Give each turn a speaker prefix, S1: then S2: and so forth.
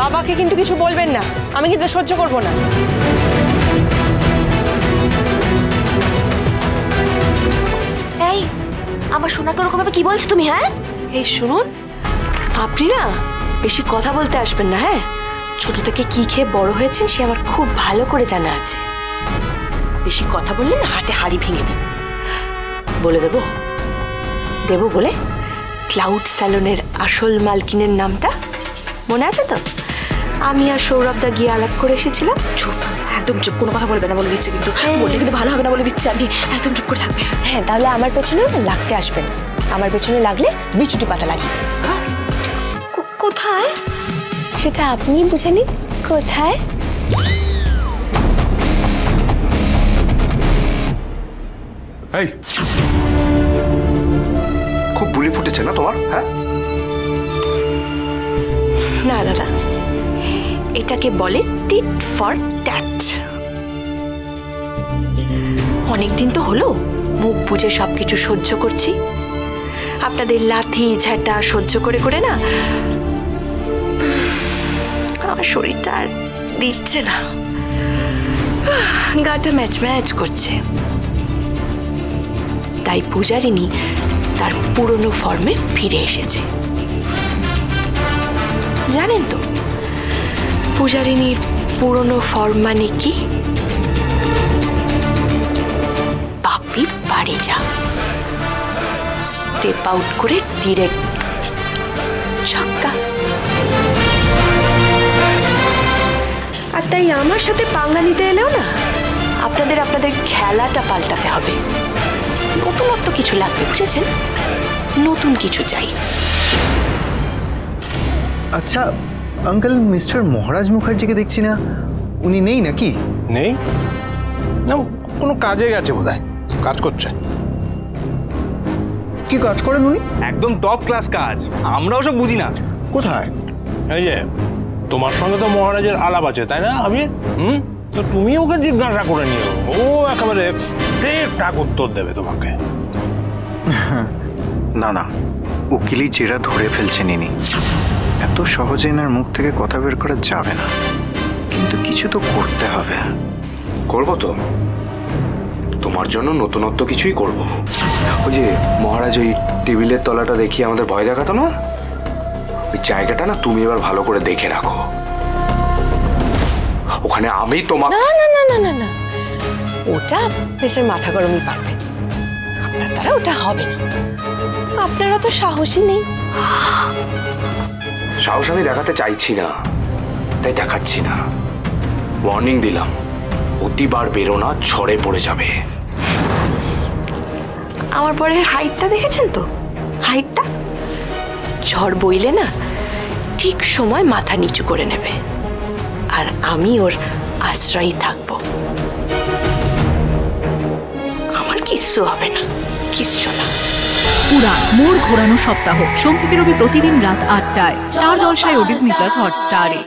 S1: বাবাকে কিন্তু কিছু বলবেন না, আমি কিন্তু সহ্য করব না।
S2: এই আমার সোনাকে ওরকম ভাবে কি বলছো তুমি? হ্যাঁ
S3: এই শুনুন, আপনি না বেশি কথা বলতে আসবেন না। হ্যাঁ, ছোট থেকে কি খেয়ে বড় হয়েছেন সে আমার খুব ভালো করে জানা আছে। বেশি কথা বললে না হাতে হাড়ি ভেঙে দিন। বলে দেবো বলে ক্লাউড স্যালনের আসল মালকিনের নামটা মনে আছে তো? আমি আর সৌরভদা গিয়ে আলাপ করে এসেছিলাম।
S2: চুপ, একদম চুপ, কোনো কথা বলবে না বলে দিচ্ছি, কিন্তু বললে কিন্তু ভালো হবে না বলে দিচ্ছি আমি। একদম চুপ করে থাকবে।
S1: হ্যাঁ, তাহলে আমার পেছনে লাগতে আসবেন না। আমার পেছনে লাগলে বিছুটি পাতা লাগিয়ে দেবেন।
S2: কোথায়
S1: সেটা আপনিই বুঝে নিন। কোথায়?
S4: এই খুব বুলি ফুটেছে না তোমার? হ্যাঁ
S3: না দাদা, এটাকে বলে টিট ফর ট্যাট। অনেকদিন তো হলো মুখ বুঝে সবকিছু সহ্য করছি। আপনাদের লাথি ঝাঁটা সহ্য করে করে না আমার শরীরটা আর দিচ্ছে না, গাটা ম্যাচ ম্যাচ করছে। তাই পূজারিনী তার পুরনো ফর্মে ফিরে এসেছে। জানেন তো পূজারিনীর পুরনো ফর্ম মানে কি? পাপি বাড়ি যা, স্টেপ আউট করে ডিরেক্ট ছক্কা। আর তাই আমার সাথে পাঙ্গা নিতে এলেও না আপনাদের খেলাটা পাল্টাতে হবে। নতুনত্ব কিছু লাগবে, বুঝেছেন? নতুন কিছু চাই।
S5: আচ্ছা আঙ্কেল, মিস্টার মহারাজ মুখার্জিকে দেখছি না, উনি নেই নাকি?
S6: নেই না, কোনো কাজে গেছে বোধহয়, কাজ করছে।
S5: কি কাজ করেন উনি?
S4: একদম টপ ক্লাস কাজ, আমরাও সব বুঝি না।
S5: কোথায়?
S6: এই যে তোমার সঙ্গে তো মহারাজের আলাপ আছে তাই না আমি? তো তুমি ওকে জিজ্ঞাসা করে নিও, ও একেবারে ঠিকঠাক উত্তর দেবে তোমাকে।
S5: না না, উকিলি জেরা ধরে ফেলছেন ইনি। এত সহজে এনার মুখ থেকে কথা বের করা যাবে না, কিন্তু কিছু তো করতে হবে।
S4: করবো তো, তোমার জন্য নতুনত্ব কিছুই করব। ওই যে মহারাজ ওই টেবিলের তলাটা দেখিয়ে আমাদের ভয় দেখাতো না, ওই জায়গাটা না তুমি এবার ভালো করে দেখে রাখো। ওখানে আমি তোমার
S1: না না না না না না, ওটা বেশের মাথা গরমই পারবে, আপনার দ্বারা ওটা হবে না। আপনারা তো সাহসী নেই।
S4: সাহস আমি দেখাতে চাইছি না, তাই দেখাচ্ছি না। ওয়ার্নিং দিলাম, প্রতিবার বেরো না, ঝড়ে পড়ে যাবে।
S3: আমার পরের হাইটটা দেখেছেন তো? হাইটটা ঝড় বইলে না ঠিক সময় মাথা নিচু করে নেবে, আর আমি ওর আশ্রয়ই থাকবো। আমার কিচ্ছু হবে না, কিচ্ছু না।
S7: উড়ান মোড় ঘোরানো সপ্তাহ, সোম থেকে রবি প্রতিদিন রাত ৮টায় স্টার জলসায় ও ডিজনি প্লাস হটস্টারে।